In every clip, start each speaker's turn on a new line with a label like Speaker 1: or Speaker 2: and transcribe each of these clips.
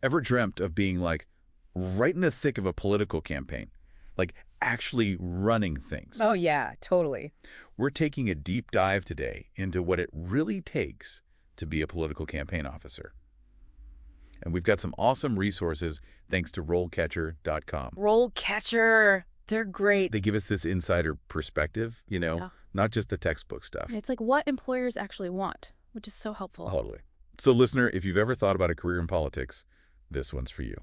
Speaker 1: Ever dreamt of being like right in the thick of a political campaign? Like actually running things?
Speaker 2: Oh, yeah, totally.
Speaker 1: We're taking a deep dive today into what it really takes to be a political campaign officer. And we've got some awesome resources thanks to RoleCatcher.com.
Speaker 2: RoleCatcher. They're great.
Speaker 1: They give us this insider perspective,
Speaker 2: Yeah.
Speaker 1: not just the textbook stuff.
Speaker 2: It's like what employers actually want, which is so helpful.
Speaker 1: Totally. So listener, if you've ever thought about a career in politics, this one's for you.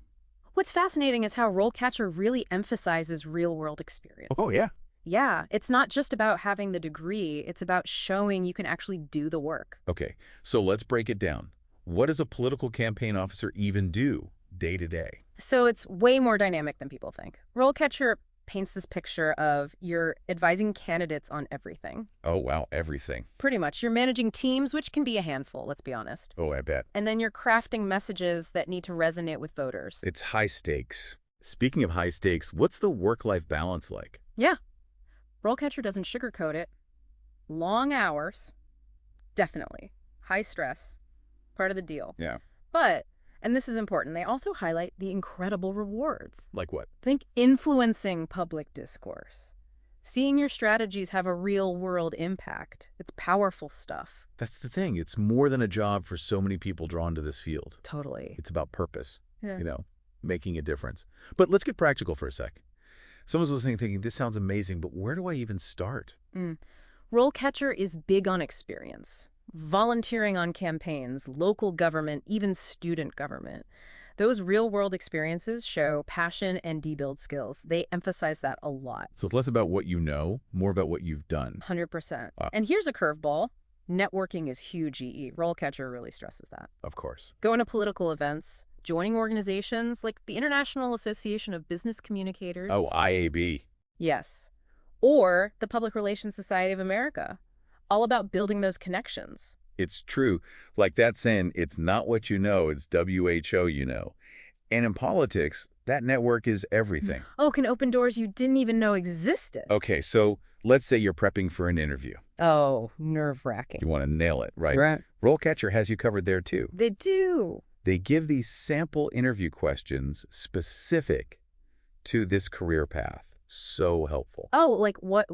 Speaker 2: What's fascinating is how RoleCatcher really emphasizes real-world experience.
Speaker 1: Oh, yeah.
Speaker 2: Yeah, it's not just about having the degree, it's about showing you can actually do the work.
Speaker 1: Okay, so let's break it down. What does a political campaign officer even do day to day?
Speaker 2: So it's way more dynamic than people think. RoleCatcher paints this picture of you're advising candidates on everything.
Speaker 1: Oh, wow, everything.
Speaker 2: Pretty much. You're managing teams, which can be a handful, let's be honest.
Speaker 1: Oh, I bet.
Speaker 2: And then you're crafting messages that need to resonate with voters.
Speaker 1: It's high stakes. Speaking of high stakes, what's the work-life balance like?
Speaker 2: Yeah. RoleCatcher doesn't sugarcoat it. Long hours, definitely. High stress, part of the deal.
Speaker 1: Yeah.
Speaker 2: But, and this is important, they also highlight the incredible rewards.
Speaker 1: Like what?
Speaker 2: Think influencing public discourse. Seeing your strategies have a real-world impact. It's powerful stuff.
Speaker 1: That's the thing. It's more than a job for so many people drawn to this field.
Speaker 2: Totally.
Speaker 1: It's about purpose,
Speaker 2: Yeah.
Speaker 1: making a difference. But let's get practical for a sec. Someone's listening thinking, this sounds amazing, but where do I even start?
Speaker 2: RoleCatcher is big on experience. Volunteering on campaigns, local government, even student government. Those real-world experiences show passion and de-build skills. They emphasize that a lot.
Speaker 1: So it's less about what you know, more about what you've done.
Speaker 2: 100%.
Speaker 1: Wow.
Speaker 2: And here's a curveball. Networking is huge, EE. RoleCatcher really stresses that.
Speaker 1: Of course.
Speaker 2: Going to political events, joining organizations like the International Association of Business Communicators.
Speaker 1: Oh, IAB.
Speaker 2: Yes. Or the Public Relations Society of America. All about building those connections.
Speaker 1: It's true. Like that saying, it's not what you know, it's WHO you know. And in politics, that network is everything.
Speaker 2: Oh, can open doors you didn't even know existed.
Speaker 1: Okay, so let's say you're prepping for an interview.
Speaker 2: Oh, nerve-wracking.
Speaker 1: You want to nail it, right?
Speaker 2: Right.
Speaker 1: RoleCatcher has you covered there, too.
Speaker 2: They do.
Speaker 1: They give these sample interview questions specific to this career path. So helpful.
Speaker 2: Oh, like what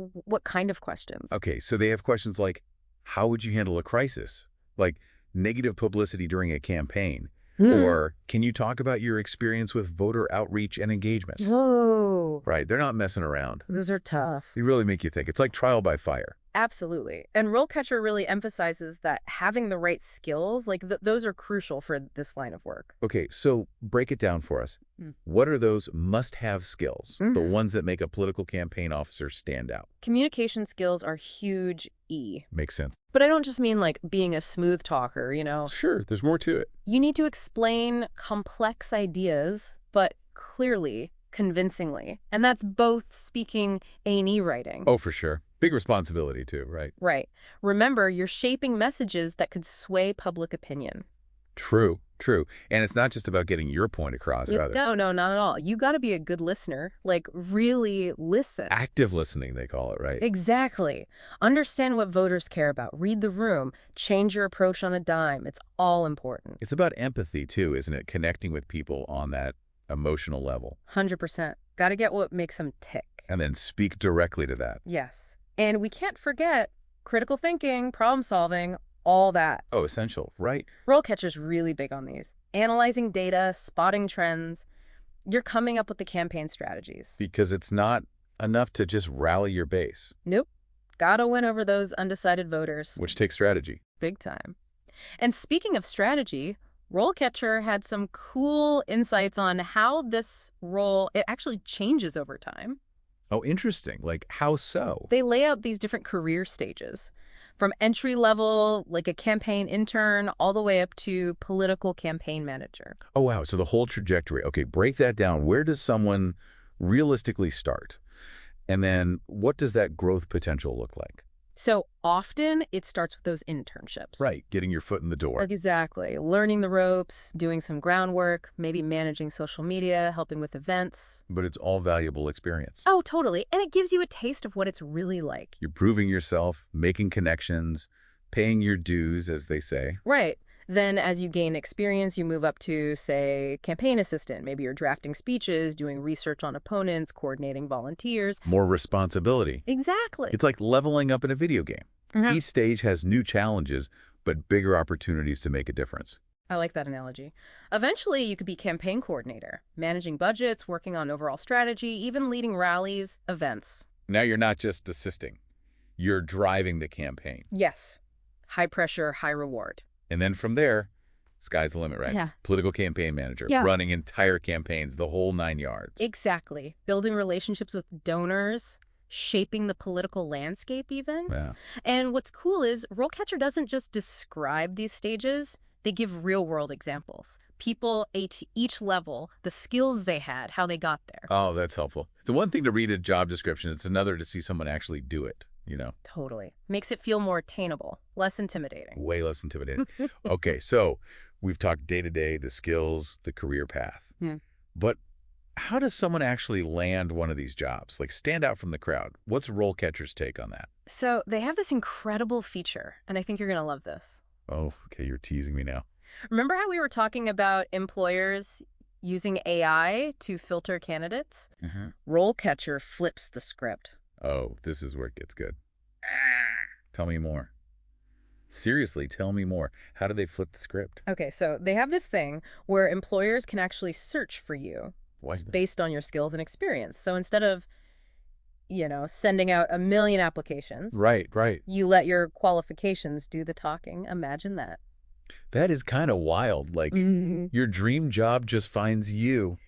Speaker 2: kind of questions?
Speaker 1: Okay, so they have questions like, how would you handle a crisis? Like negative publicity during a campaign. Or can you talk about your experience with voter outreach and engagements?
Speaker 2: Whoa.
Speaker 1: Right, they're not messing around.
Speaker 2: Those are tough.
Speaker 1: They really make you think. It's like trial by fire.
Speaker 2: Absolutely. And RoleCatcher really emphasizes that having the right skills, like those are crucial for this line of work.
Speaker 1: Okay, so break it down for us. What are those must-have skills, the ones that make a political campaign officer stand out?
Speaker 2: Communication skills are huge E.
Speaker 1: Makes sense.
Speaker 2: But I don't just mean like being a smooth talker,
Speaker 1: Sure, there's more to it.
Speaker 2: You need to explain complex ideas, but clearly, convincingly. And that's both speaking A&E writing.
Speaker 1: Oh, for sure. Big responsibility, too, right?
Speaker 2: Right. Remember, you're shaping messages that could sway public opinion.
Speaker 1: True, true. And it's not just about getting your point across, either.
Speaker 2: No, not at all. You got to be a good listener. Like, really listen.
Speaker 1: Active listening, they call it, right?
Speaker 2: Exactly. Understand what voters care about. Read the room. Change your approach on a dime. It's all important.
Speaker 1: It's about empathy, too, isn't it? Connecting with people on that emotional level.
Speaker 2: 100%. Got to get what makes them tick.
Speaker 1: And then speak directly to that.
Speaker 2: Yes. And we can't forget critical thinking, problem solving, all that.
Speaker 1: Oh, essential, right?
Speaker 2: RoleCatcher's really big on these. Analyzing data, spotting trends. You're coming up with the campaign strategies.
Speaker 1: Because it's not enough to just rally your base.
Speaker 2: Nope. Gotta win over those undecided voters.
Speaker 1: Which takes strategy.
Speaker 2: Big time. And speaking of strategy, RoleCatcher had some cool insights on how this role, it actually changes over time.
Speaker 1: Oh, interesting. Like, how so?
Speaker 2: They lay out these different career stages, from entry level, like a campaign intern, all the way up to political campaign manager.
Speaker 1: Oh, wow. So the whole trajectory. Okay, break that down. Where does someone realistically start? And then what does that growth potential look like?
Speaker 2: So often it starts with those internships.
Speaker 1: Right, getting your foot in the door.
Speaker 2: Exactly. Learning the ropes, doing some groundwork, maybe managing social media, helping with events.
Speaker 1: But it's all valuable experience.
Speaker 2: Oh, totally. And it gives you a taste of what it's really like.
Speaker 1: You're proving yourself, making connections, paying your dues, as they say.
Speaker 2: Right. Then as you gain experience, you move up to, say, campaign assistant. Maybe you're drafting speeches, doing research on opponents, coordinating volunteers.
Speaker 1: More responsibility.
Speaker 2: Exactly.
Speaker 1: It's like leveling up in a video game.
Speaker 2: Mhm.
Speaker 1: Each stage has new challenges, but bigger opportunities to make a difference.
Speaker 2: I like that analogy. Eventually, you could be campaign coordinator, managing budgets, working on overall strategy, even leading rallies, events.
Speaker 1: Now you're not just assisting. You're driving the campaign.
Speaker 2: Yes. High pressure, high reward.
Speaker 1: And then from there, sky's the limit, right?
Speaker 2: Yeah.
Speaker 1: Political campaign manager,
Speaker 2: Yeah.
Speaker 1: running entire campaigns, the whole 9 yards.
Speaker 2: Exactly. Building relationships with donors, shaping the political landscape even.
Speaker 1: Yeah.
Speaker 2: And what's cool is RoleCatcher doesn't just describe these stages, they give real-world examples. People at each level, the skills they had, how they got there.
Speaker 1: Oh, that's helpful. It's one thing to read a job description. It's another to see someone actually do it,
Speaker 2: Totally. Makes it feel more attainable, less intimidating.
Speaker 1: Way less intimidating. Okay, so we've talked day-to-day, the skills, the career path.
Speaker 2: Yeah.
Speaker 1: But how does someone actually land one of these jobs? Like stand out from the crowd? What's RoleCatcher's take on that?
Speaker 2: So they have this incredible feature, and I think you're going to love this.
Speaker 1: Oh, okay, you're teasing me now.
Speaker 2: Remember how we were talking about employers using AI to filter candidates? RoleCatcher flips the script.
Speaker 1: Oh, this is where it gets good. Tell me more. Seriously, tell me more. How do they flip the script?
Speaker 2: Okay, so they have this thing where employers can actually search for you
Speaker 1: What?
Speaker 2: based on your skills and experience. So instead of, sending out a million applications,
Speaker 1: Right.
Speaker 2: you let your qualifications do the talking. Imagine that.
Speaker 1: That is kind of wild. Like, your dream job just finds you.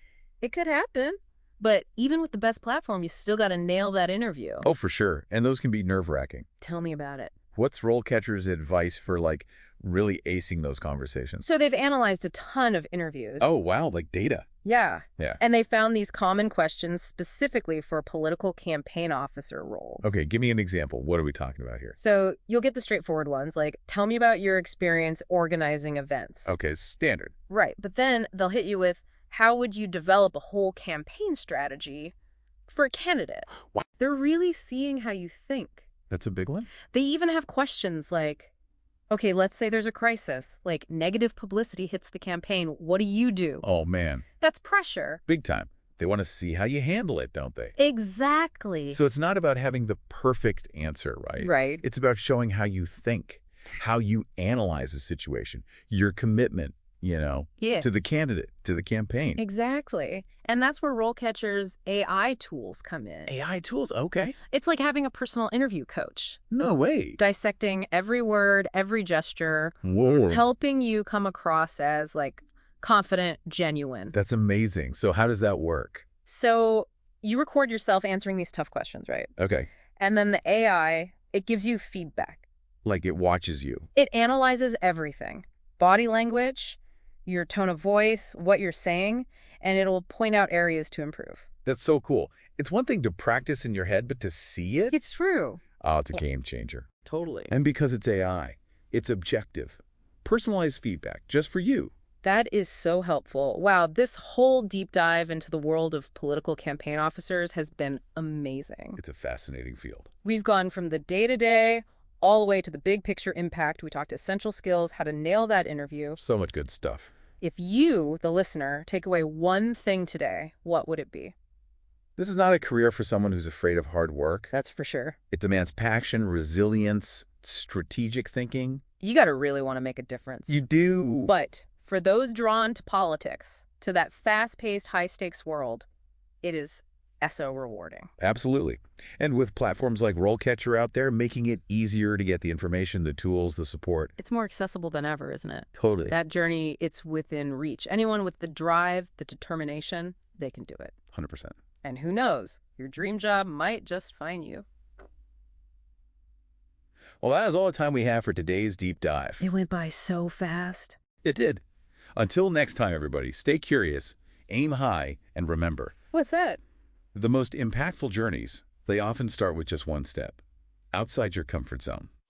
Speaker 2: It could happen. But even with the best platform, you still got to nail that interview.
Speaker 1: Oh, for sure. And those can be nerve-wracking.
Speaker 2: Tell me about it.
Speaker 1: What's RoleCatcher's advice for, like, really acing those conversations?
Speaker 2: So they've analyzed a ton of interviews.
Speaker 1: Oh, wow, like data.
Speaker 2: Yeah.
Speaker 1: Yeah.
Speaker 2: And they found these common questions specifically for political campaign officer roles.
Speaker 1: Okay, give me an example. What are we talking about here?
Speaker 2: So you'll get the straightforward ones, like, tell me about your experience organizing events.
Speaker 1: Okay, standard.
Speaker 2: Right. But then they'll hit you with, how would you develop a whole campaign strategy for a candidate?
Speaker 1: Wow.
Speaker 2: They're really seeing how you think.
Speaker 1: That's a big one?
Speaker 2: They even have questions like, okay, let's say there's a crisis, like negative publicity hits the campaign. What do you do?
Speaker 1: Oh, man.
Speaker 2: That's pressure.
Speaker 1: Big time. They want to see how you handle it, don't they?
Speaker 2: Exactly.
Speaker 1: So it's not about having the perfect answer, right?
Speaker 2: Right.
Speaker 1: It's about showing how you think, how you analyze a situation, your commitment,
Speaker 2: Yeah.
Speaker 1: to the candidate, to the campaign.
Speaker 2: Exactly. And that's where RoleCatcher's AI tools come in.
Speaker 1: AI tools, okay.
Speaker 2: It's like having a personal interview coach,
Speaker 1: No way.
Speaker 2: dissecting every word, every gesture,
Speaker 1: Whoa.
Speaker 2: helping you come across as like confident, genuine.
Speaker 1: That's amazing. So how does that work?
Speaker 2: So you record yourself answering these tough questions, right?
Speaker 1: Okay.
Speaker 2: And then the AI, it gives you feedback.
Speaker 1: Like it watches you.
Speaker 2: It analyzes everything. Body language, your tone of voice, what you're saying, and it'll point out areas to improve.
Speaker 1: That's so cool. It's one thing to practice in your head, but to see it?
Speaker 2: It's true.
Speaker 1: Oh, it's a game changer.
Speaker 2: Totally.
Speaker 1: And because it's AI, it's objective. Personalized feedback, just for you.
Speaker 2: That is so helpful. Wow, this whole deep dive into the world of political campaign officers has been amazing.
Speaker 1: It's a fascinating field.
Speaker 2: We've gone from the day-to-day all the way to the big picture impact. We talked essential skills, how to nail that interview.
Speaker 1: So much good stuff.
Speaker 2: If you, the listener, take away one thing today, what would it be?
Speaker 1: This is not a career for someone who's afraid of hard work.
Speaker 2: That's for sure.
Speaker 1: It demands passion, resilience, strategic thinking.
Speaker 2: You got to really want to make a difference.
Speaker 1: You do.
Speaker 2: But for those drawn to politics, to that fast-paced, high-stakes world, it is so rewarding.
Speaker 1: Absolutely. And with platforms like RoleCatcher out there, making it easier to get the information, the tools, the support.
Speaker 2: It's more accessible than ever, isn't it?
Speaker 1: Totally.
Speaker 2: That journey, it's within reach. Anyone with the drive, the determination, they can do it.
Speaker 1: 100%.
Speaker 2: And who knows, your dream job might just find you.
Speaker 1: Well, that is all the time we have for today's deep dive.
Speaker 2: It went by so fast.
Speaker 1: It did. Until next time, everybody, stay curious, aim high, and remember,
Speaker 2: What's that?
Speaker 1: the most impactful journeys, they often start with just one step, outside your comfort zone.